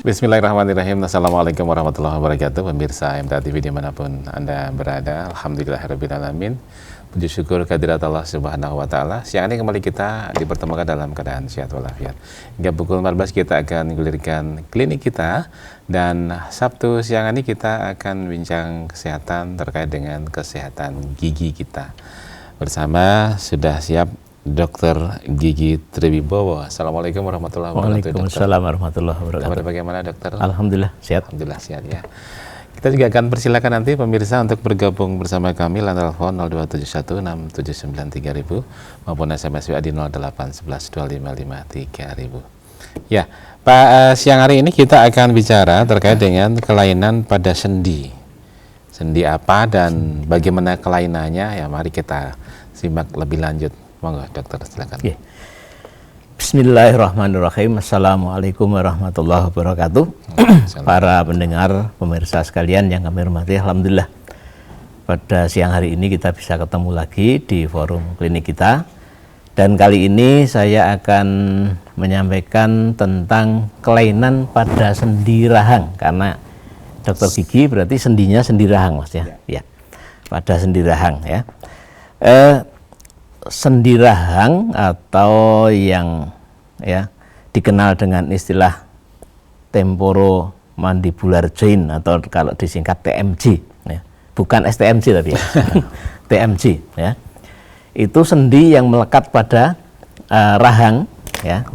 Bismillahirrahmanirrahim. Assalamualaikum warahmatullahi wabarakatuh. Pemirsa MTA TV dimanapun Anda berada, alhamdulillahirrahmanirrahim. Puji syukur kehadirat Allah Subhanahu wa Ta'ala. Siang ini kembali kita dipertemukan dalam keadaan sehat walafiat. Hingga pukul 14 kita akan gulirkan klinik kita, dan Sabtu siang ini kita akan bincang kesehatan terkait dengan kesehatan gigi kita. Bersama sudah siap Dokter Gigi Triwibowo. Assalamualaikum warahmatullahi wabarakatuh. Waalaikumsalam warahmatullahi wabarakatuh. Kabar bagaimana, dokter? Alhamdulillah sehat. Alhamdulillah sehat ya. Kita juga akan persilakan nanti pemirsa untuk bergabung bersama kami lewat telepon 02716793000 maupun SMS WA di 08112553000. Ya, Pak, siang hari ini kita akan bicara terkait dengan kelainan pada sendi. Sendi apa dan bagaimana kelainannya? Ya, mari kita simak lebih lanjut. Monggo, dokter, silakan. Yeah. Bismillahirrahmanirrahim. Assalamualaikum warahmatullahi wabarakatuh. Para pendengar, pemirsa sekalian yang kami hormati, alhamdulillah pada siang hari ini kita bisa ketemu lagi di forum klinik kita. Dan kali ini saya akan menyampaikan tentang kelainan pada sendi rahang, karena dokter gigi berarti sendinya sendi rahang, Mas ya. Ya. Pada sendi rahang ya. Sendi rahang atau yang ya dikenal dengan istilah temporomandibular joint atau kalau disingkat TMJ ya. Bukan STMJ tapi ya. TMJ ya. Itu sendi yang melekat pada rahang ya.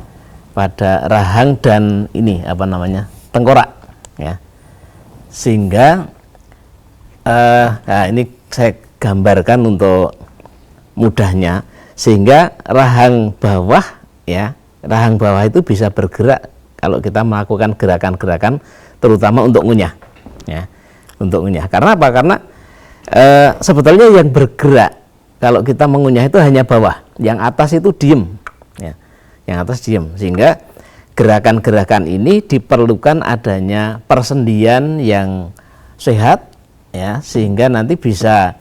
Pada rahang dan ini apa namanya? Tengkorak ya. Sehingga nah ini saya gambarkan untuk mudahnya, sehingga rahang bawah ya, rahang bawah itu bisa bergerak kalau kita melakukan gerakan-gerakan terutama untuk ngunyah ya, untuk ngunyah. Karena apa? Karena sebetulnya yang bergerak kalau kita mengunyah itu hanya bawah, yang atas itu diem ya, yang atas diem, sehingga gerakan-gerakan ini diperlukan adanya persendian yang sehat ya, sehingga nanti bisa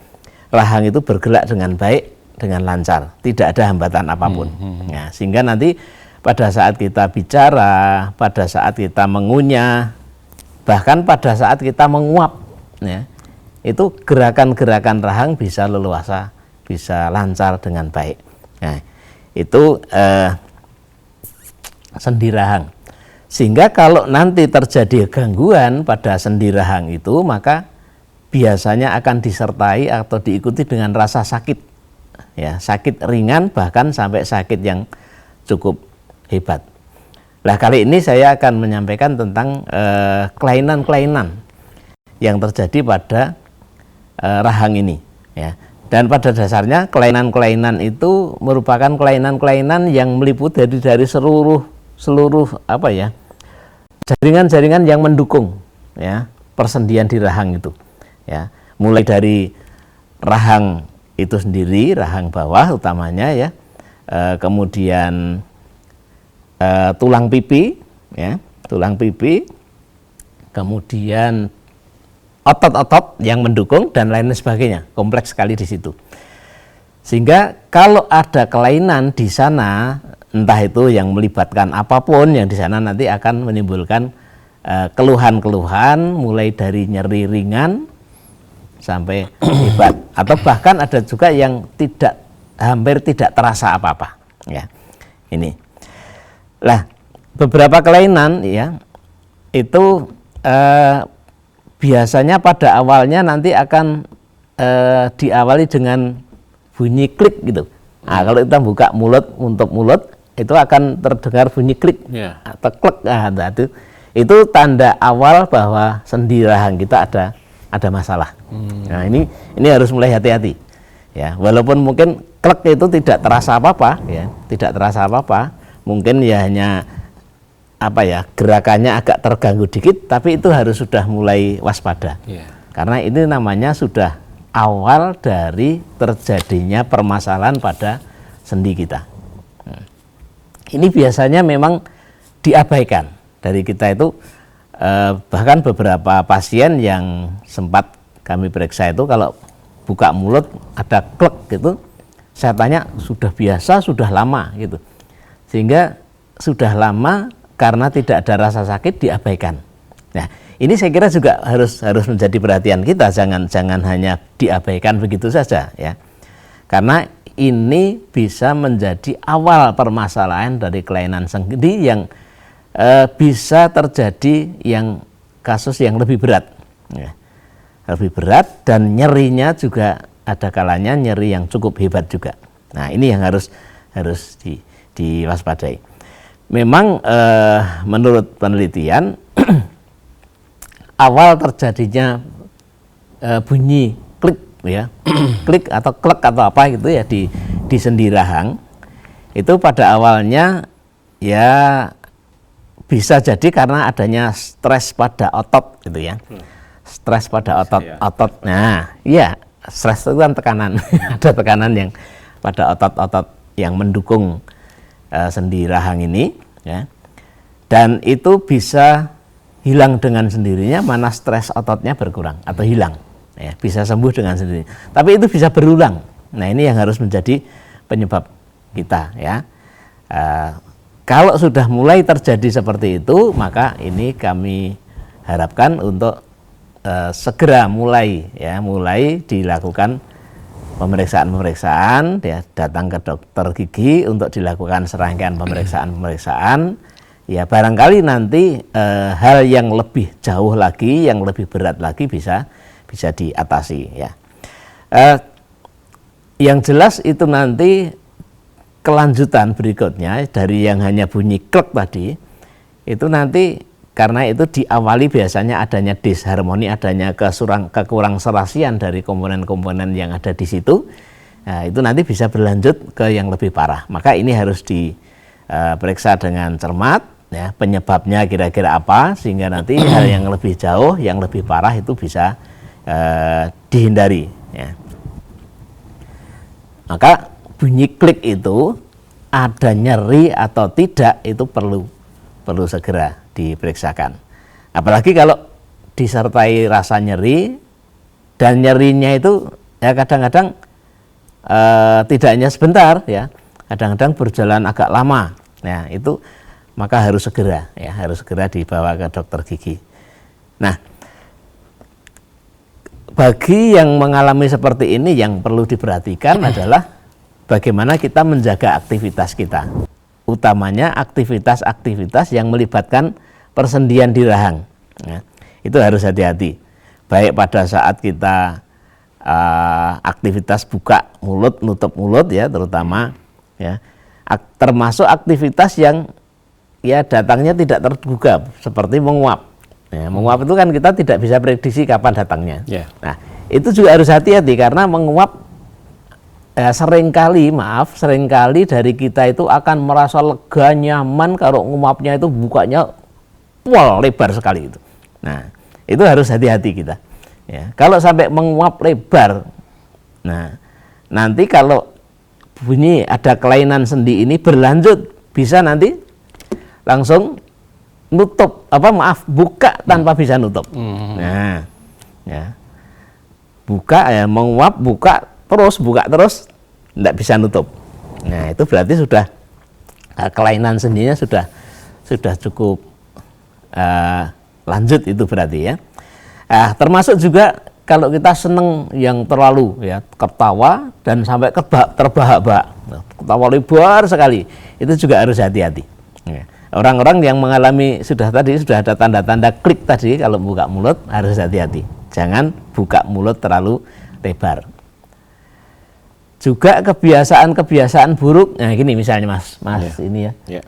rahang itu bergerak dengan baik, dengan lancar, tidak ada hambatan apapun. Ya, sehingga nanti pada saat kita bicara, pada saat kita mengunyah, bahkan pada saat kita menguap, ya, itu gerakan-gerakan rahang bisa leluasa, bisa lancar dengan baik. Nah, itu sendi rahang. Sehingga kalau nanti terjadi gangguan pada sendi rahang itu, maka biasanya akan disertai atau diikuti dengan rasa sakit. Ya, sakit ringan bahkan sampai sakit yang cukup hebat. Nah, kali ini saya akan menyampaikan tentang kelainan-kelainan yang terjadi pada rahang ini ya. Dan pada dasarnya kelainan-kelainan itu merupakan kelainan-kelainan yang meliputi dari seluruh apa ya, jaringan-jaringan yang mendukung ya persendian di rahang itu ya. Mulai dari rahang itu sendiri, rahang bawah utamanya ya, kemudian tulang pipi ya, tulang pipi, kemudian otot-otot yang mendukung dan lain sebagainya, kompleks sekali di situ. Sehingga kalau ada kelainan di sana, entah itu yang melibatkan apapun, yang di sana nanti akan menimbulkan keluhan-keluhan mulai dari nyeri ringan sampai hebat, atau bahkan ada juga yang hampir tidak terasa apa-apa ya. Ini lah beberapa kelainan ya, itu biasanya pada awalnya nanti akan diawali dengan bunyi klik gitu. Nah, kalau kita buka mulut, untuk mulut itu akan terdengar bunyi klik atau klek. Nah, itu tanda awal bahwa sendi rahang kita ada masalah. Nah, ini harus mulai hati-hati ya. Walaupun mungkin klek itu tidak terasa apa-apa ya, tidak terasa apa-apa, mungkin ya hanya apa ya, gerakannya agak terganggu dikit, tapi itu harus sudah mulai waspada karena ini namanya sudah awal dari terjadinya permasalahan pada sendi kita. Ini biasanya memang diabaikan dari kita itu. Bahkan beberapa pasien yang sempat kami periksa itu kalau buka mulut ada klek gitu, saya tanya sudah biasa, sudah lama gitu, sehingga sudah lama karena tidak ada rasa sakit diabaikan. Nah, ini saya kira juga harus menjadi perhatian kita, jangan hanya diabaikan begitu saja ya. Karena ini bisa menjadi awal permasalahan dari kelainan sendi yang bisa terjadi yang kasus yang lebih berat ya. Lebih berat dan nyerinya juga ada kalanya nyeri yang cukup hebat juga. Nah, ini yang harus diwaspadai. Memang menurut penelitian awal terjadinya bunyi klik ya, klik atau klek atau apa gitu ya di sendi rahang itu pada awalnya ya bisa jadi karena adanya stres pada otot gitu ya. Stres pada otot. Nah, iya, stres itu kan tekanan. Ada tekanan yang pada otot-otot yang mendukung sendi rahang ini ya. Dan itu bisa hilang dengan sendirinya mana stres ototnya berkurang atau hilang ya, bisa sembuh dengan sendiri. Tapi itu bisa berulang. Nah, ini yang harus menjadi penyebab kita ya. Kalau sudah mulai terjadi seperti itu, maka ini kami harapkan untuk segera mulai dilakukan pemeriksaan ya, datang ke dokter gigi untuk dilakukan serangkaian pemeriksaan ya, barangkali nanti hal yang lebih jauh lagi, yang lebih berat lagi bisa diatasi ya. Yang jelas itu nanti kelanjutan berikutnya dari yang hanya bunyi klek tadi itu nanti karena itu diawali biasanya adanya disharmoni, adanya kekurangserasian dari komponen-komponen yang ada di situ. Nah, itu nanti bisa berlanjut ke yang lebih parah. Maka ini harus diperiksa dengan cermat ya, penyebabnya kira-kira apa sehingga nanti hal yang lebih jauh, yang lebih parah itu bisa dihindari ya. Maka bunyi klik itu ada nyeri atau tidak itu perlu segera diperiksakan. Apalagi kalau disertai rasa nyeri dan nyerinya itu ya kadang-kadang tidak hanya sebentar ya, kadang-kadang berjalan agak lama. Ya, itu maka harus segera dibawa ke dokter gigi. Nah, bagi yang mengalami seperti ini yang perlu diperhatikan adalah bagaimana kita menjaga aktivitas kita, utamanya aktivitas-aktivitas yang melibatkan persendian di rahang. Ya, itu harus hati-hati. Baik pada saat kita aktivitas buka mulut, nutup mulut ya, terutama ya, termasuk aktivitas yang ya datangnya tidak terduga seperti menguap. Ya, menguap itu kan kita tidak bisa prediksi kapan datangnya. Yeah. Nah, itu juga harus hati-hati karena menguap seringkali dari kita itu akan merasa lega, nyaman kalau menguapnya itu bukanya lebar sekali itu. Nah, itu harus hati-hati kita. Ya, kalau sampai menguap lebar, nah nanti kalau bunyi ada kelainan sendi ini berlanjut bisa nanti langsung buka tanpa bisa nutup. Nah, ya. Menguap, buka terus, tidak bisa nutup. Nah, itu berarti sudah kelainan sendinya sudah cukup lanjut itu berarti ya. Termasuk juga kalau kita seneng yang terlalu ya, ketawa dan sampai terbahak-bahak, ketawa lebar sekali, itu juga harus hati-hati. Ya. Orang-orang yang mengalami sudah ada tanda-tanda klik tadi kalau buka mulut harus hati-hati. Jangan buka mulut terlalu lebar. Juga kebiasaan buruk. Nah, gini misalnya Mas ini ya.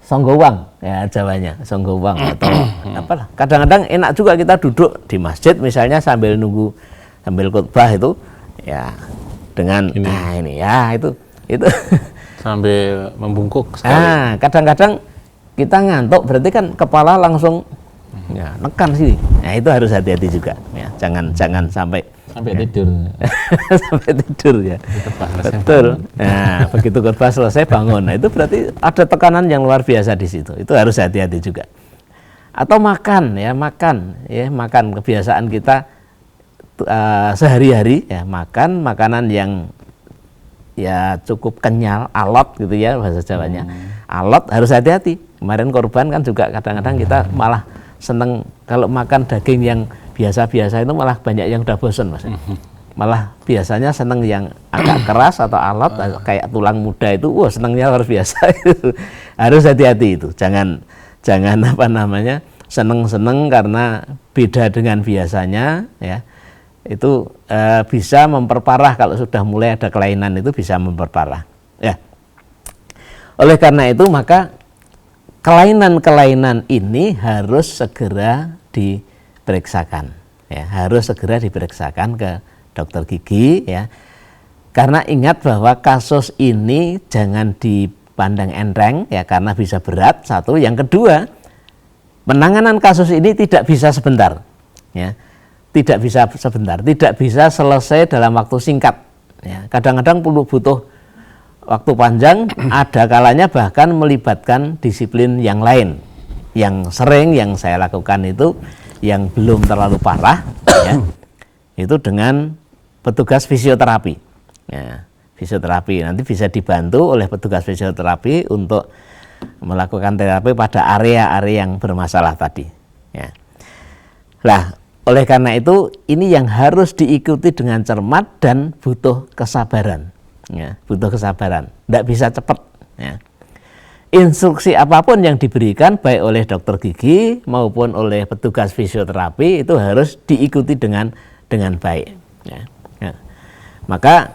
Songgowang ya Jawanya, songgowang atau apalah. Kadang-kadang enak juga kita duduk di masjid misalnya sambil nunggu sambil khutbah itu ya dengan ini itu sambil membungkuk sekali. Nah, kadang-kadang kita ngantuk berarti kan kepala langsung ya nekan sih. Nah, itu harus hati-hati juga ya. Jangan sampai tidur. Sampai tidur ya. Betul. Nah, begitu khutbah selesai bangun. Nah, itu berarti ada tekanan yang luar biasa di situ. Itu harus hati-hati juga. Atau makan kebiasaan kita sehari-hari ya, makan makanan yang ya cukup kenyal, alot gitu ya bahasa Jawanya. alot harus hati-hati. Kemarin korban kan juga kadang-kadang kita malah seneng kalau makan daging yang biasa-biasa itu malah banyak yang udah bosen Mas. Malah biasanya seneng yang agak keras atau alot kayak tulang muda itu, wah senengnya luar biasa. Harus hati-hati itu. Jangan apa namanya seneng-seneng karena beda dengan biasanya ya. Itu bisa memperparah kalau sudah mulai ada kelainan, itu bisa memperparah ya. Oleh karena itu maka kelainan-kelainan ini harus segera diperiksakan ya, harus segera diperiksakan ke dokter gigi ya. Karena ingat bahwa kasus ini jangan dipandang enteng ya, karena bisa berat satu. Yang kedua, penanganan kasus ini tidak bisa sebentar ya. Tidak bisa sebentar, tidak bisa selesai dalam waktu singkat ya. Kadang-kadang butuh waktu panjang, ada kalanya bahkan melibatkan disiplin yang lain. Yang sering yang saya lakukan itu yang belum terlalu parah ya, itu dengan petugas fisioterapi ya. Fisioterapi nanti bisa dibantu oleh petugas fisioterapi untuk melakukan terapi pada area-area yang bermasalah tadi ya. Nah, oleh karena itu ini yang harus diikuti dengan cermat dan butuh kesabaran ya, butuh kesabaran, tidak bisa cepat ya. Instruksi apapun yang diberikan baik oleh dokter gigi maupun oleh petugas fisioterapi itu harus diikuti dengan baik ya. Ya. Maka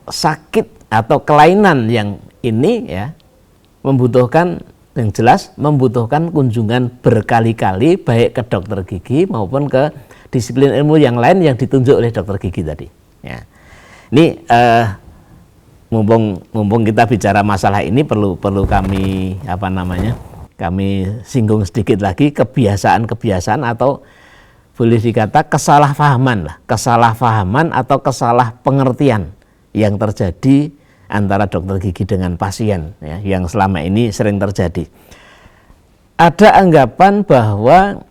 sakit atau kelainan yang ini ya membutuhkan, yang jelas membutuhkan kunjungan berkali-kali baik ke dokter gigi maupun ke disiplin ilmu yang lain yang ditunjuk oleh dokter gigi tadi ya. Ini mumpung kita bicara masalah ini perlu kami apa namanya, kami singgung sedikit lagi kebiasaan atau boleh dikata kesalahpahaman atau kesalah pengertian yang terjadi antara dokter gigi dengan pasien ya, yang selama ini sering terjadi. Ada anggapan bahwa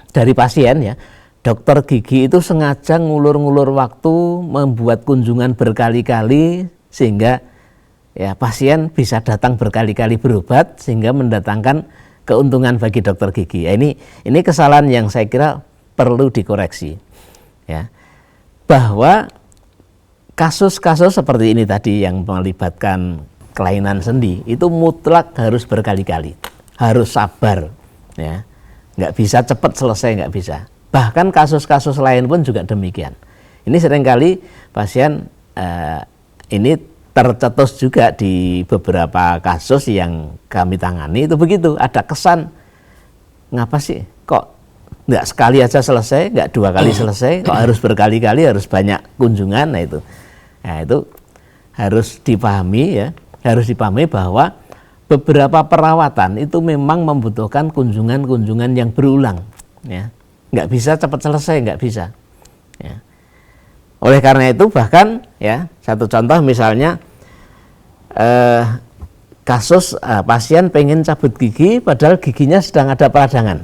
dari pasien ya, dokter gigi itu sengaja ngulur-ngulur waktu, membuat kunjungan berkali-kali sehingga ya pasien bisa datang berkali-kali berobat sehingga mendatangkan keuntungan bagi dokter gigi. Ya, ini kesalahan yang saya kira perlu dikoreksi. Ya. Bahwa kasus-kasus seperti ini tadi yang melibatkan kelainan sendi itu mutlak harus berkali-kali, harus sabar ya. Nggak bisa cepat selesai, nggak bisa. Bahkan kasus-kasus lain pun juga demikian. Ini seringkali pasien ini tercetus juga di beberapa kasus yang kami tangani itu begitu. Ada kesan, ngapa sih kok nggak sekali aja selesai, nggak dua kali selesai, kok harus berkali-kali, harus banyak kunjungan. Nah itu harus dipahami ya, harus dipahami bahwa beberapa perawatan itu memang membutuhkan kunjungan-kunjungan yang berulang ya. Nggak bisa cepat selesai, nggak bisa ya. Oleh karena itu bahkan ya, satu contoh misalnya kasus pasien pengen cabut gigi padahal giginya sedang ada peradangan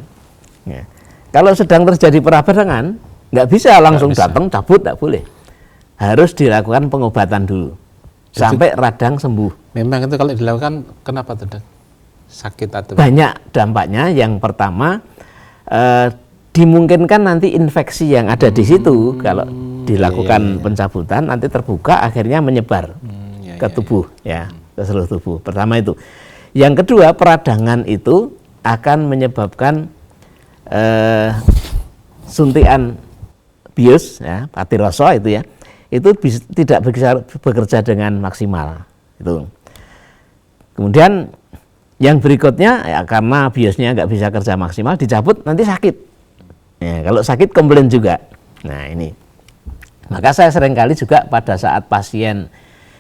ya. Kalau sedang terjadi peradangan nggak bisa langsung datang cabut, nggak boleh, harus dilakukan pengobatan dulu sampai radang sembuh. Memang itu kalau dilakukan kenapa tuh, Dok? Sakit atau banyak dampaknya. Yang pertama dimungkinkan nanti infeksi yang ada di situ kalau dilakukan pencabutan nanti terbuka akhirnya menyebar ke tubuh ya, ke seluruh tubuh. Pertama itu. Yang kedua, peradangan itu akan menyebabkan suntikan bius ya, patiroso itu ya. Itu tidak bisa bekerja dengan maksimal itu. Kemudian yang berikutnya ya, karena biusnya nggak bisa kerja maksimal dicabut nanti sakit. Ya, kalau sakit komplain juga. Nah ini, maka saya seringkali juga pada saat pasien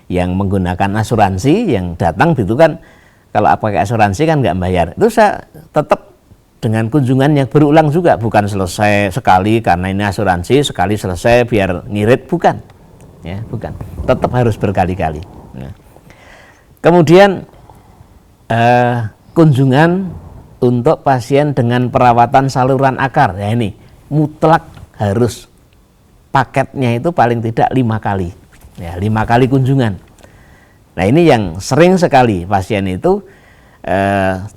yang menggunakan asuransi yang datang gitu kan, kalau pakai asuransi kan nggak bayar, itu saya tetap dengan kunjungan yang berulang juga, bukan selesai sekali karena ini asuransi sekali selesai biar ngirit, bukan, ya bukan, tetap harus berkali-kali. Nah, kemudian kunjungan untuk pasien dengan perawatan saluran akar, ya ini mutlak harus paketnya itu paling tidak 5 kali, ya 5 kali kunjungan. Nah ini yang sering sekali pasien itu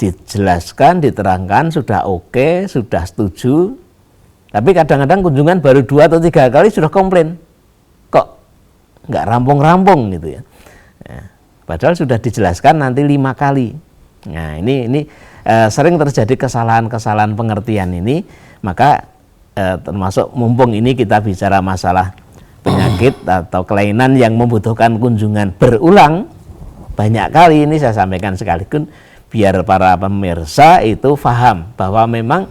dijelaskan, diterangkan, sudah oke, sudah setuju, tapi kadang-kadang kunjungan baru 2 atau 3 kali sudah komplain, kok nggak rampung-rampung gitu ya. Nah, padahal sudah dijelaskan nanti 5 kali. Nah ini sering terjadi kesalahan-kesalahan pengertian ini, maka termasuk mumpung ini kita bicara masalah penyakit atau kelainan yang membutuhkan kunjungan berulang banyak kali, ini saya sampaikan sekaligus biar para pemirsa itu paham bahwa memang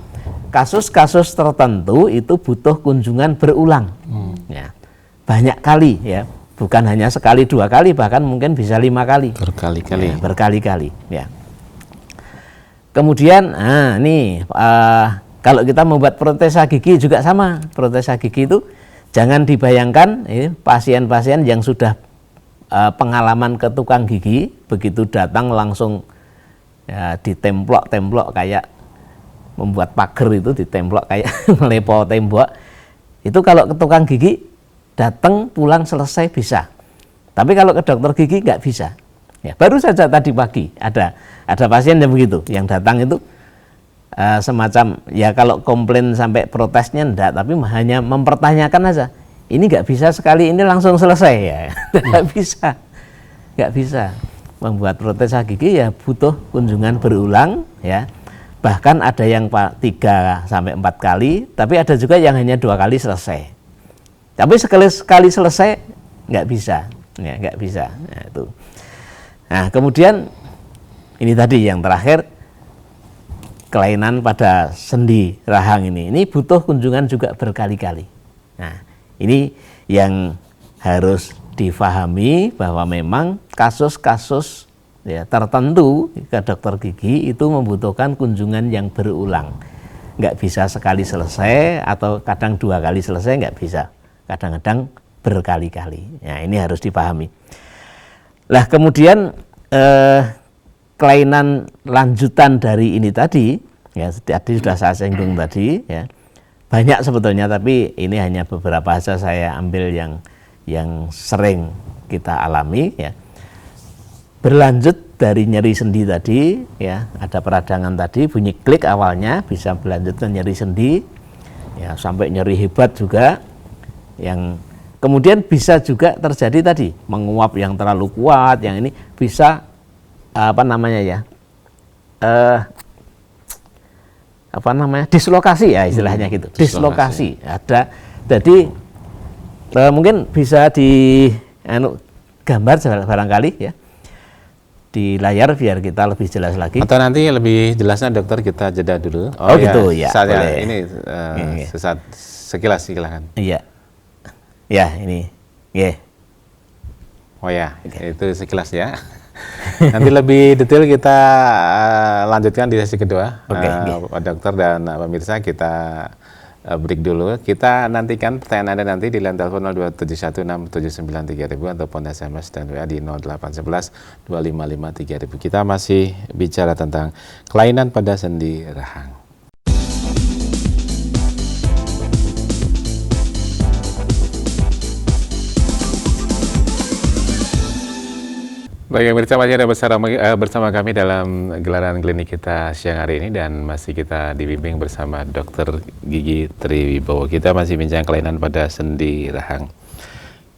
kasus-kasus tertentu itu butuh kunjungan berulang, ya, banyak kali ya, bukan hanya sekali 2 kali, bahkan mungkin bisa 5 kali, berkali-kali, ya, berkali-kali ya. Kemudian kalau kita membuat protesa gigi juga sama. Protesa gigi itu jangan dibayangkan pasien-pasien yang sudah pengalaman ke tukang gigi, begitu datang langsung ya, ditemplok kayak membuat pagar itu, ditemplok kayak melepo tembok. Itu kalau ke tukang gigi datang pulang selesai bisa. Tapi kalau ke dokter gigi nggak bisa. Ya, baru saja tadi pagi ada pasien yang begitu, yang datang itu semacam ya, kalau komplain sampai protesnya enggak, tapi hanya mempertanyakan aja. Ini nggak bisa sekali ini langsung selesai ya, nggak bisa. Membuat protesa gigi ya butuh kunjungan berulang ya. Bahkan ada yang 3 sampai 4 kali, tapi ada juga yang hanya 2 kali selesai. Tapi sekali selesai nggak bisa, ya nggak bisa. Nah, itu. Nah kemudian ini tadi yang terakhir, kelainan pada sendi rahang ini butuh kunjungan juga berkali-kali. Nah ini yang harus difahami bahwa memang kasus-kasus ya, tertentu ke dokter gigi itu membutuhkan kunjungan yang berulang. Nggak bisa sekali selesai atau kadang 2 kali selesai, nggak bisa. Kadang-kadang berkali-kali. Nah ini harus dipahami. Lah kemudian kelainan lanjutan dari ini tadi, ya tadi sudah saya singgung tadi, ya banyak sebetulnya, tapi ini hanya beberapa saja saya ambil yang sering kita alami, ya. Berlanjut dari nyeri sendi tadi, ya ada peradangan tadi, bunyi klik awalnya bisa berlanjut ke nyeri sendi, ya sampai nyeri hebat juga, yang kemudian bisa juga terjadi tadi menguap yang terlalu kuat, yang ini bisa dislokasi ya istilahnya gitu. Dislokasi ada. Jadi mungkin bisa gambar barangkali ya di layar biar kita lebih jelas lagi. Atau nanti lebih jelasnya dokter kita jeda dulu. Oh gitu ya. Saya ini sekilas silakan. Iya. Ya ini. Yeah. Oh ya, itu sekilas ya. Nanti lebih detail kita lanjutkan di sesi kedua. Pak Dokter dan pemirsa, kita break dulu. Kita nantikan pertanyaan Anda nanti di line telepon 02716793000 ataupun SMS dan WA di 0811 2553000. Kita masih bicara tentang kelainan pada sendi rahang. Baik, pemirsa, masih ada bersama kami dalam gelaran klinik kita siang hari ini, dan masih kita dibimbing bersama Dr. Gigi Triwibowo. Kita masih bincang kelainan pada sendi rahang.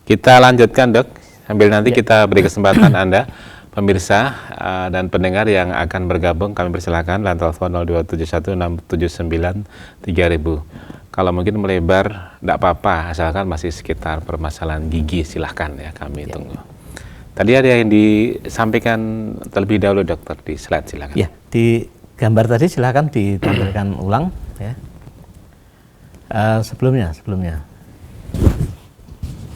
Kita lanjutkan, Dok, sambil nanti kita beri kesempatan Anda, pemirsa dan pendengar yang akan bergabung, kami persilakan line telepon 02716793000. Kalau mungkin melebar, tidak apa-apa, asalkan masih sekitar permasalahan gigi, silahkan ya, kami tunggu. Tadi ada yang disampaikan terlebih dahulu dokter di slide, silakan. Ya, di gambar tadi silakan ditampilkan ulang ya. Sebelumnya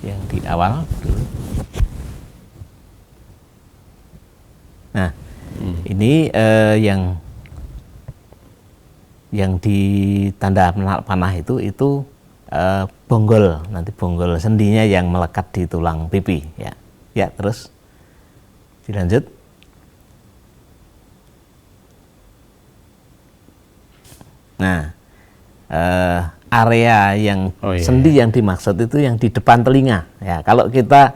yang di awal dulu. Nah, ini yang di tanda panah itu bonggol, nanti bonggol sendinya yang melekat di tulang pipi ya. Ya, terus dilanjut. Nah, area yang sendi yang dimaksud itu yang di depan telinga. Ya, kalau kita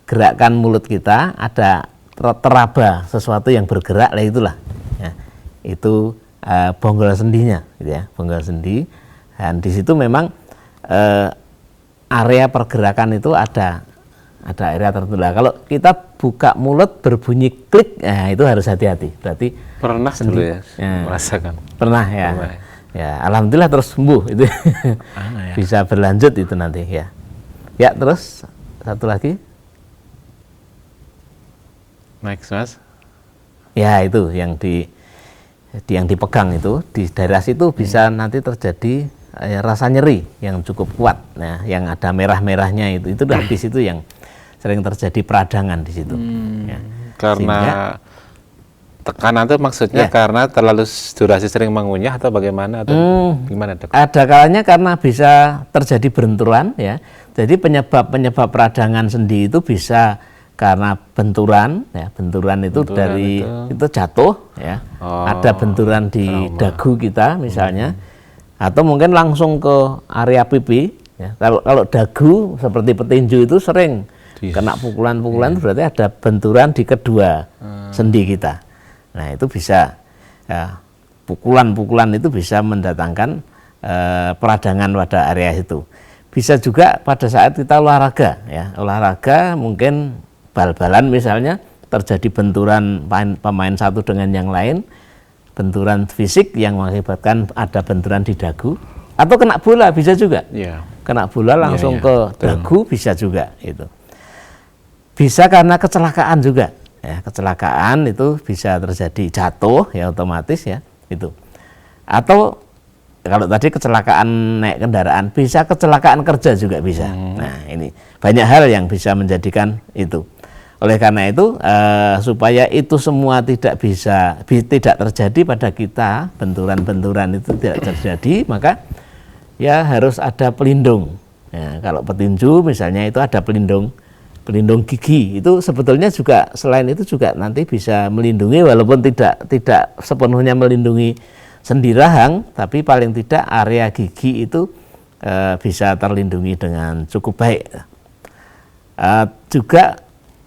gerakkan mulut kita, ada teraba sesuatu yang bergerak, lah itulah ya, itu bonggol sendinya gitu ya, bonggol sendi. Dan di situ memang area pergerakan itu ada area tertentu. Kalau kita buka mulut berbunyi klik, nah itu harus hati-hati. Berarti pernah dulu ya, merasakan. Pernah ya. Pernah. Ya, alhamdulillah terus sembuh itu. Ya. Bisa berlanjut itu nanti ya. Ya, terus satu lagi. Next, Mas. Ya, itu yang dipegang itu di daerah situ bisa nanti terjadi rasa nyeri yang cukup kuat. Nah, yang ada merah-merahnya itu di situ yang sering terjadi peradangan di situ. Ya. Karena tekanan itu maksudnya karena terlalu durasi sering mengunyah atau bagaimana atau gimana, Dok? Ada kalanya karena bisa terjadi benturan ya. Jadi penyebab peradangan sendi itu bisa karena benturan ya. Benturan itu itu jatuh ya. Ada benturan di dagu kita misalnya, atau mungkin langsung ke area pipi ya. Kalau dagu seperti petinju itu sering kena pukulan-pukulan, berarti ada benturan di kedua sendi kita. Nah, itu bisa ya, pukulan-pukulan itu bisa mendatangkan peradangan pada area itu. Bisa juga pada saat kita olahraga ya, olahraga mungkin bal-balan misalnya, terjadi benturan pemain satu dengan yang lain, benturan fisik yang mengakibatkan ada benturan di dagu, atau kena bola bisa juga. Kena bola langsung ke dagu bisa juga itu. Bisa karena kecelakaan juga. Ya, kecelakaan itu bisa terjadi jatuh ya, otomatis ya itu. Atau kalau tadi kecelakaan naik kendaraan, bisa kecelakaan kerja juga bisa. Nah, ini banyak hal yang bisa menjadikan itu. Oleh karena itu supaya itu semua tidak terjadi pada kita, benturan-benturan itu tidak terjadi, maka ya harus ada pelindung. Ya, kalau petinju misalnya itu ada pelindung gigi, itu sebetulnya juga selain itu juga nanti bisa melindungi, walaupun tidak sepenuhnya melindungi sendi rahang, tapi paling tidak area gigi itu bisa terlindungi dengan cukup baik. Juga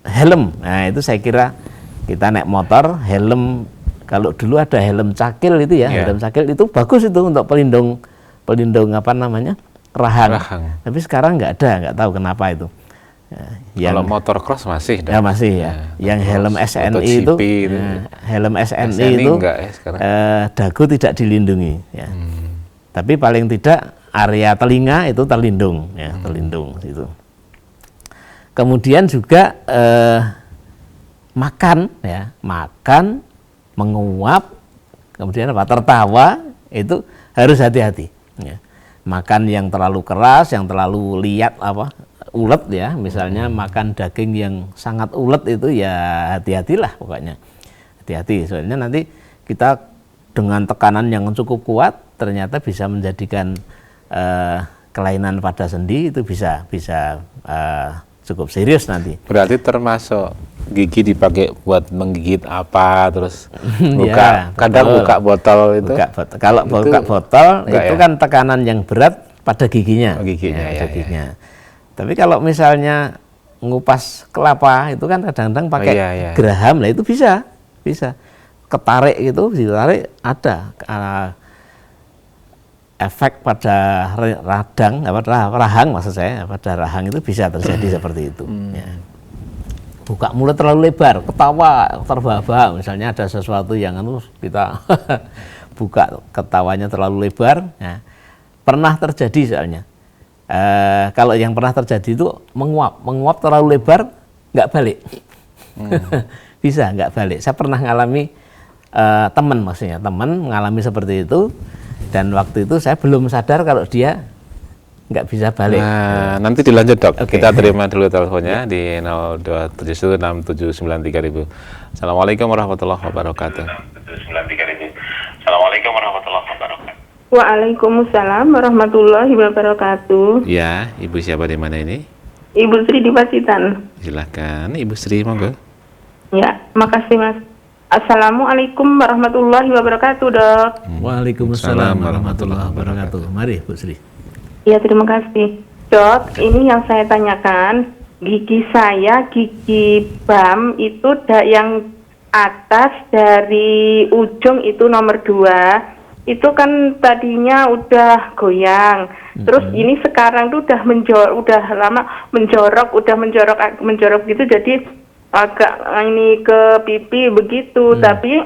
helm, nah itu saya kira kita naik motor, helm kalau dulu ada helm cakil itu ya, helm cakil itu bagus itu untuk pelindung apa namanya, rahang. Tapi sekarang nggak tahu kenapa itu. Kalau motor cross masih ya masih ya. Yang helm SNI itu helm SNI itu dagu tidak dilindungi ya. Tapi paling tidak area telinga itu terlindung ya, terlindung itu. Kemudian juga makan ya, menguap, kemudian tertawa, itu harus hati-hati ya. Makan yang terlalu keras, yang terlalu liat ulet ya, misalnya makan daging yang sangat ulet itu ya hati-hatilah pokoknya. Hati-hati, soalnya nanti kita dengan tekanan yang cukup kuat ternyata bisa menjadikan kelainan pada sendi, itu bisa cukup serius nanti. Berarti termasuk gigi dipakai buat menggigit apa, terus kadang buka botol itu. Kalau buka botol itu kan tekanan yang berat pada giginya. Giginya. Tapi kalau misalnya ngupas kelapa itu kan kadang-kadang pakai geraham, lah itu bisa ketarik gitu, ditarik ada efek pada rahang maksud saya, pada rahang itu bisa terjadi seperti itu. Ya. Buka mulut terlalu lebar, ketawa terbahak-bahak, misalnya ada sesuatu yang kita buka ketawanya terlalu lebar, ya. Pernah terjadi soalnya. Kalau yang pernah terjadi itu menguap terlalu lebar, nggak balik. Bisa nggak balik. Saya pernah ngalami teman mengalami seperti itu, dan waktu itu saya belum sadar kalau dia nggak bisa balik. Nah, nanti dilanjut, Dok. Kita terima dulu teleponnya di 02716793000. Assalamualaikum warahmatullahi wabarakatuh. Assalamualaikum warahmatullahi wabarakatuh. Waalaikumsalam warahmatullahi wabarakatuh. Ya, Ibu siapa di mana ini? Ibu Sri di Pacitan. Silakan, Ibu Sri, monggo. Ya, makasih Mas. Assalamualaikum warahmatullahi wabarakatuh, Dok. Waalaikumsalam warahmatullahi wabarakatuh. Mari, Bu Sri. Ya, terima kasih. Dok, ini yang saya tanyakan, gigi saya, gigi bam itu yang atas dari ujung itu nomor 2 itu kan tadinya udah goyang. Terus ini sekarang tuh udah lama menjorok gitu, jadi agak ini ke pipi begitu. Tapi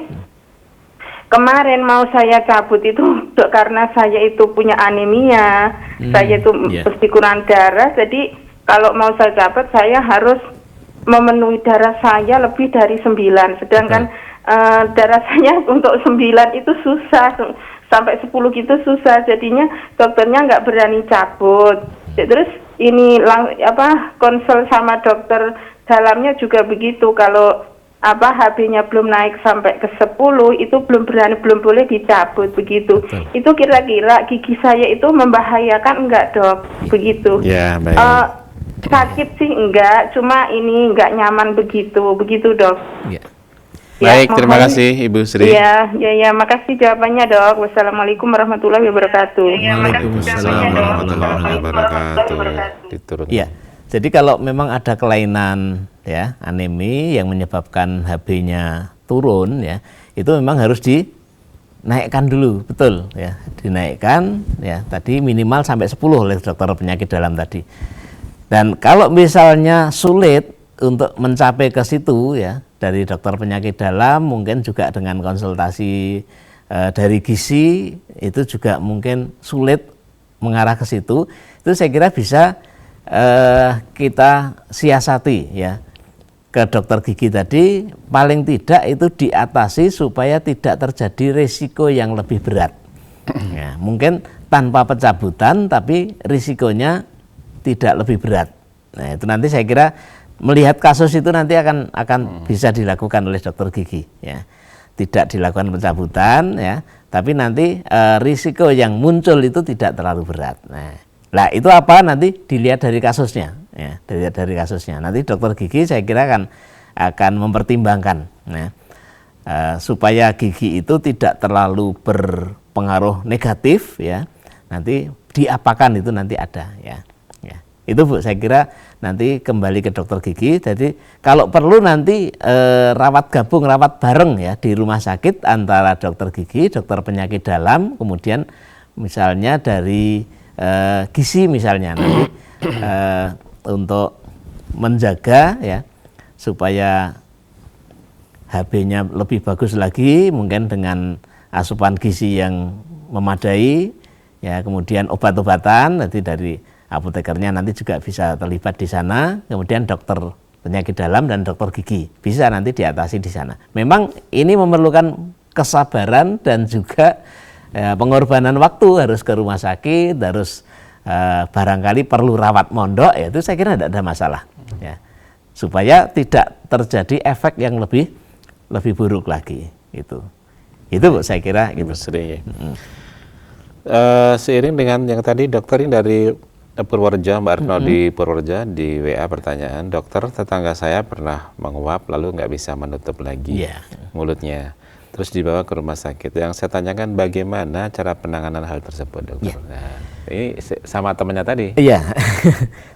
kemarin mau saya cabut itu karena saya itu punya anemia, saya itu mesti kurang darah, jadi kalau mau saya cabut saya harus memenuhi darah saya lebih dari 9, sedangkan darah saya untuk 9 itu susah, sampai 10 gitu susah, jadinya dokternya nggak berani cabut. Terus ini konsul sama dokter dalamnya juga begitu, kalau HB-nya belum naik sampai ke 10 itu belum boleh dicabut begitu. Betul. Itu kira-kira gigi saya itu membahayakan enggak, Dok? Begitu. Ya, baik. Sakit sih enggak, cuma ini enggak nyaman begitu, Dok. Ya. Baik, Ya, terima mohon- kasih Ibu Sri. Ya, makasih jawabannya, Dok. Wassalamualaikum warahmatullahi wabarakatuh. Waalaikumsalam warahmatullahi wabarakatuh. Diturun. Iya. Jadi kalau memang ada kelainan ya, anemi yang menyebabkan HB-nya turun ya, itu memang harus dinaikkan dulu, betul ya. Dinaikkan ya, tadi minimal sampai 10 oleh dokter penyakit dalam tadi. Dan kalau misalnya sulit untuk mencapai ke situ ya, dari dokter penyakit dalam mungkin juga dengan konsultasi dari gizi itu juga mungkin sulit mengarah ke situ. Itu saya kira bisa kita siasati ya, ke dokter gigi tadi, paling tidak itu diatasi supaya tidak terjadi risiko yang lebih berat. Ya, mungkin tanpa pencabutan tapi risikonya tidak lebih berat. Nah, itu nanti saya kira melihat kasus itu nanti akan bisa dilakukan oleh dokter gigi ya. Tidak dilakukan pencabutan ya, tapi nanti risiko yang muncul itu tidak terlalu berat. Nah, itu apa nanti dilihat dari kasusnya ya, dilihat dari kasusnya. Nanti dokter gigi saya kira akan mempertimbangkan ya, supaya gigi itu tidak terlalu berpengaruh negatif ya. Nanti diapakan itu nanti ada ya. Itu Bu, saya kira nanti kembali ke dokter gigi. Jadi kalau perlu nanti rawat bareng ya di rumah sakit antara dokter gigi, dokter penyakit dalam, kemudian misalnya dari gizi misalnya nanti untuk menjaga ya supaya HB-nya lebih bagus lagi, mungkin dengan asupan gizi yang memadai ya, kemudian obat-obatan nanti dari apotekernya nanti juga bisa terlibat di sana, kemudian dokter penyakit dalam dan dokter gigi bisa nanti diatasi di sana. Memang ini memerlukan kesabaran dan juga pengorbanan waktu, harus ke rumah sakit, harus barangkali perlu rawat mondok, ya itu saya kira tidak ada masalah ya, supaya tidak terjadi efek yang lebih buruk lagi. Itu Bu, saya kira gitu. Sering ya. Seiring dengan yang tadi dokter ini dari Purworejo, Mbak Retno di Purworejo di WA pertanyaan, dokter tetangga saya pernah menguap lalu nggak bisa menutup lagi mulutnya, terus dibawa ke rumah sakit. Yang saya tanyakan bagaimana cara penanganan hal tersebut, dokter? Nah, ini sama temannya tadi. Iya,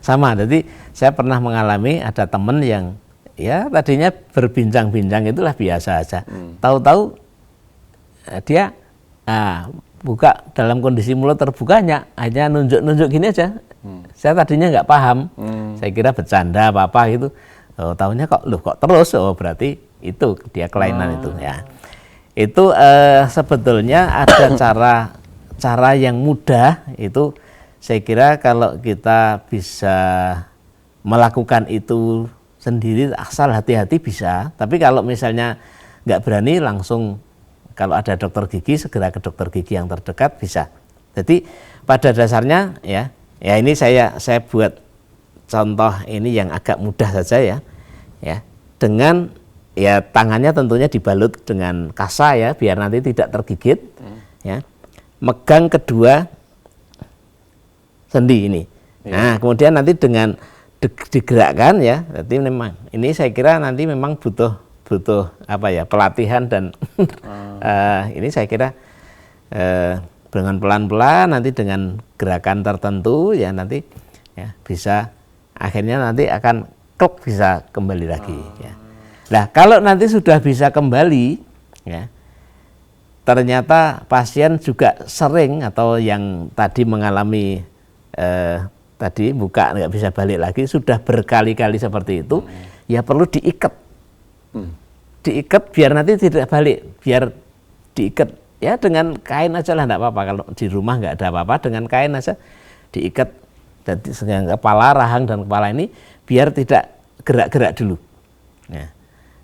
sama. Jadi saya pernah mengalami ada teman yang ya tadinya berbincang-bincang itulah biasa aja. Tahu-tahu dia buka dalam kondisi mulut terbukanya hanya nunjuk-nunjuk gini aja. Saya tadinya nggak paham, saya kira bercanda apa gitu. Tahunya kok terus, berarti itu dia kelainan itu ya. Itu sebetulnya ada cara yang mudah itu, saya kira kalau kita bisa melakukan itu sendiri asal hati-hati bisa. Tapi kalau misalnya nggak berani, langsung kalau ada dokter gigi segera ke dokter gigi yang terdekat bisa. Jadi pada dasarnya ya ini saya buat contoh ini yang agak mudah saja ya dengan ya tangannya tentunya dibalut dengan kasa ya biar nanti tidak tergigit ya. Megang kedua sendi ini. Nah, kemudian nanti dengan digerakkan ya. Jadi memang ini saya kira nanti memang butuh pelatihan dan ini saya kira dengan pelan-pelan nanti dengan gerakan tertentu ya nanti ya bisa akhirnya nanti akan kluk bisa kembali lagi ya. Nah, kalau nanti sudah bisa kembali ya, ternyata pasien juga sering atau yang tadi mengalami tadi buka nggak bisa balik lagi, sudah berkali-kali seperti itu, ya perlu diikat. Diikat biar nanti tidak balik, biar diikat ya dengan kain aja lah, enggak apa-apa. Kalau di rumah nggak ada apa-apa, dengan kain aja diikat. Jadi kepala, rahang dan kepala ini biar tidak gerak-gerak dulu. Ya.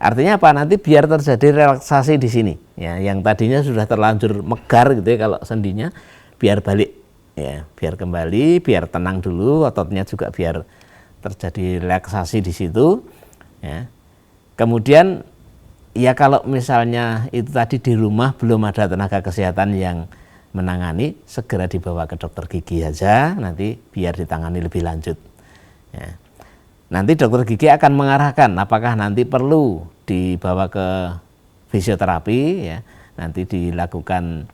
Artinya apa? Nanti biar terjadi relaksasi di sini. Ya, yang tadinya sudah terlanjur megar gitu ya kalau sendinya, biar balik. Ya, biar kembali, biar tenang dulu, ototnya juga biar terjadi relaksasi di situ. Ya. Kemudian ya kalau misalnya itu tadi di rumah belum ada tenaga kesehatan yang menangani, segera dibawa ke dokter gigi saja, nanti biar ditangani lebih lanjut. Ya. Nanti dokter gigi akan mengarahkan apakah nanti perlu dibawa ke fisioterapi, ya, nanti dilakukan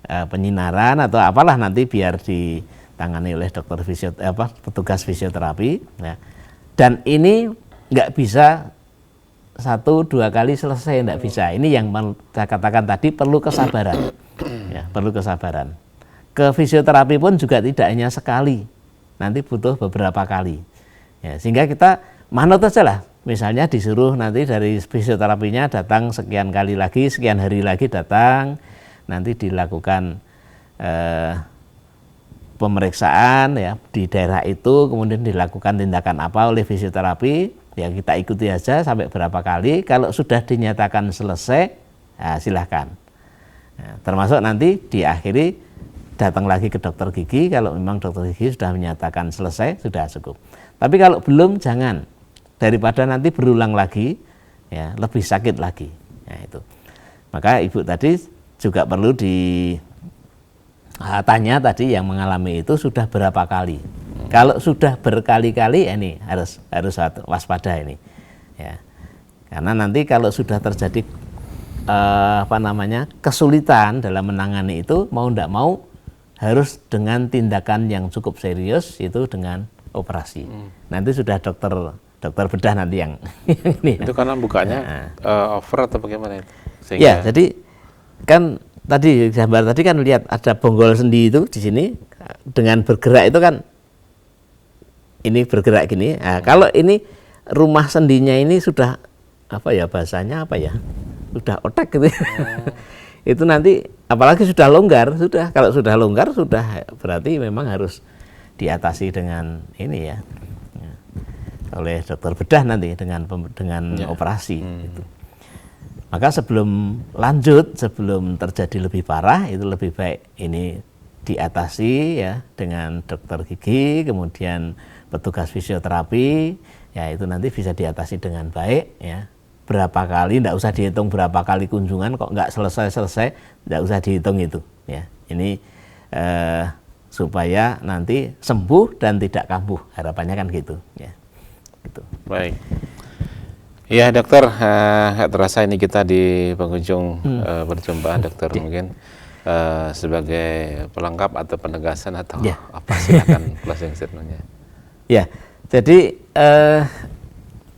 penyinaran atau apalah nanti biar ditangani oleh dokter petugas fisioterapi. Ya. Dan ini nggak bisa 1-2 kali selesai, nggak bisa. Ini yang saya katakan tadi perlu kesabaran. Ya, perlu kesabaran. Ke fisioterapi pun juga tidak hanya sekali, nanti butuh beberapa kali. Ya, sehingga kita manut aja lah. Misalnya disuruh nanti dari fisioterapinya datang sekian kali lagi, sekian hari lagi datang, nanti dilakukan pemeriksaan ya di daerah itu, kemudian dilakukan tindakan apa oleh fisioterapi, ya kita ikuti aja sampai berapa kali. Kalau sudah dinyatakan selesai, ya silahkan. Nah, termasuk nanti diakhiri datang lagi ke dokter gigi kalau memang dokter gigi sudah menyatakan selesai, sudah cukup. Tapi kalau belum, jangan, daripada nanti berulang lagi ya lebih sakit lagi. Nah, itu maka ibu tadi juga perlu ditanya tadi yang mengalami itu sudah berapa kali. Kalau sudah berkali-kali ini harus waspada ini ya, karena nanti kalau sudah terjadi kesulitan dalam menangani itu, mau tidak mau harus dengan tindakan yang cukup serius, itu dengan operasi. Nanti sudah dokter bedah nanti yang ini. Itu karena bukanya over atau bagaimana itu? Sehingga... Ya, jadi kan tadi gambar tadi kan lihat ada bonggol sendi itu di sini dengan bergerak itu kan ini bergerak gini. Nah, kalau ini rumah sendinya ini sudah apa ya bahasanya apa ya? Sudah otak gitu. Itu nanti apalagi sudah longgar, sudah kalau sudah longgar sudah berarti memang harus diatasi dengan ini ya, oleh dokter bedah nanti dengan operasi gitu. Maka sebelum lanjut, sebelum terjadi lebih parah, itu lebih baik ini diatasi ya dengan dokter gigi, kemudian petugas fisioterapi, ya itu nanti bisa diatasi dengan baik ya. Berapa kali, tidak usah dihitung berapa kali kunjungan, kok nggak selesai, tidak usah dihitung itu ya. Ini supaya nanti sembuh dan tidak kambuh, harapannya kan gitu ya. Gitu. Baik. Ya dokter, nggak terasa ini kita di penghujung perjumpaan dokter. Mungkin sebagai pelengkap atau penegasan atau apa, silakan closing statementnya. Ya, jadi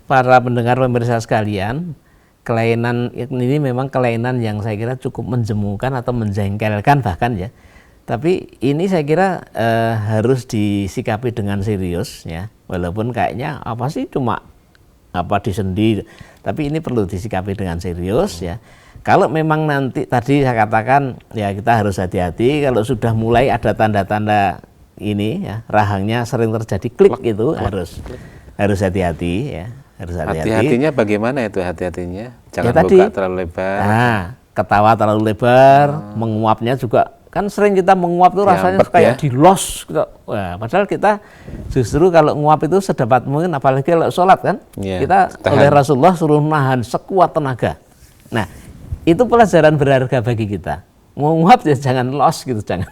para pendengar pemirsa sekalian, kelainan ini memang kelainan yang saya kira cukup menjemukan atau menjengkelkan bahkan ya. Tapi ini saya kira harus disikapi dengan serius ya. Walaupun kayaknya apa sih cuma apa di sendi, tapi ini perlu disikapi dengan serius ya. Kalau memang nanti tadi saya katakan ya kita harus hati-hati kalau sudah mulai ada tanda-tanda ini ya, rahangnya sering terjadi klik itu harus hati-hati ya. Harus hati-hati. Hati-hatinya bagaimana itu hati-hatinya? Jangan ya, buka terlalu lebar. Nah, ketawa terlalu lebar, menguapnya juga kan sering kita menguap tuh rasanya kayak dilos gitu. Wah, padahal kita justru kalau nguap itu sedapat mungkin, apalagi kalau sholat kan, kita oleh Rasulullah suruh nahan sekuat tenaga. Nah, itu pelajaran berharga bagi kita. Menguap ya jangan los gitu, jangan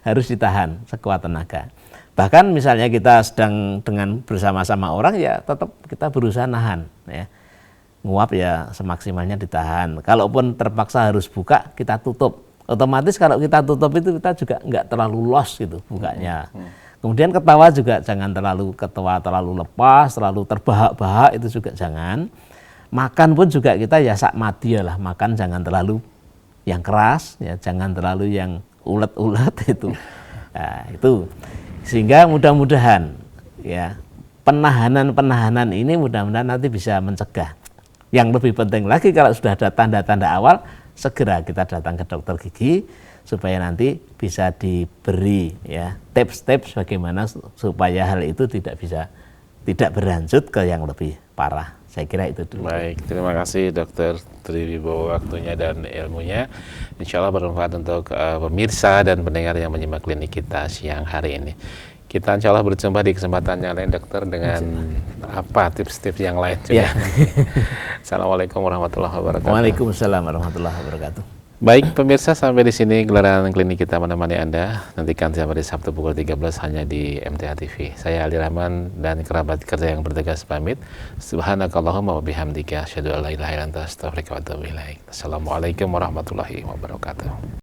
harus ditahan sekuat tenaga. Bahkan misalnya kita sedang dengan bersama-sama orang ya tetap kita berusaha nahan ya. Nguap ya semaksimalnya ditahan. Kalaupun terpaksa harus buka, kita tutup. Otomatis kalau kita tutup itu kita juga nggak terlalu los gitu bukanya. Kemudian ketawa juga jangan terlalu ketawa terlalu lepas, terlalu terbahak-bahak, itu juga jangan. Makan pun juga kita ya sak madya lah, makan jangan terlalu yang keras, ya jangan terlalu yang ulet-ulet itu. Nah, itu sehingga mudah-mudahan ya penahanan ini mudah-mudahan nanti bisa mencegah. Yang lebih penting lagi kalau sudah ada tanda-tanda awal, segera kita datang ke dokter gigi supaya nanti bisa diberi ya tips-tips bagaimana supaya hal itu tidak berlanjut ke yang lebih parah. Saya kira itu dulu. Baik, terima kasih Dokter Triwibowo waktunya dan ilmunya. Insya Allah bermanfaat untuk pemirsa dan pendengar yang menyimak klinik kita siang hari ini. Kita insya Allah berjumpa di kesempatan yang lain, dokter, dengan apa tips-tips yang lain juga. Ya. Assalamualaikum warahmatullahi wabarakatuh. Waalaikumsalam warahmatullahi wabarakatuh. Baik pemirsa, sampai di sini gelaran klinik kita menemani Anda. Nantikan sampai di Sabtu pukul 13 hanya di MTA TV. Saya Ali Rahman dan kerabat kerja yang bertugas pamit. Subhanakallahumma wa bihamdika asyhadu an la ilaha illa anta astaghfiruka wa atubu ilaik. Assalamualaikum warahmatullahi wabarakatuh.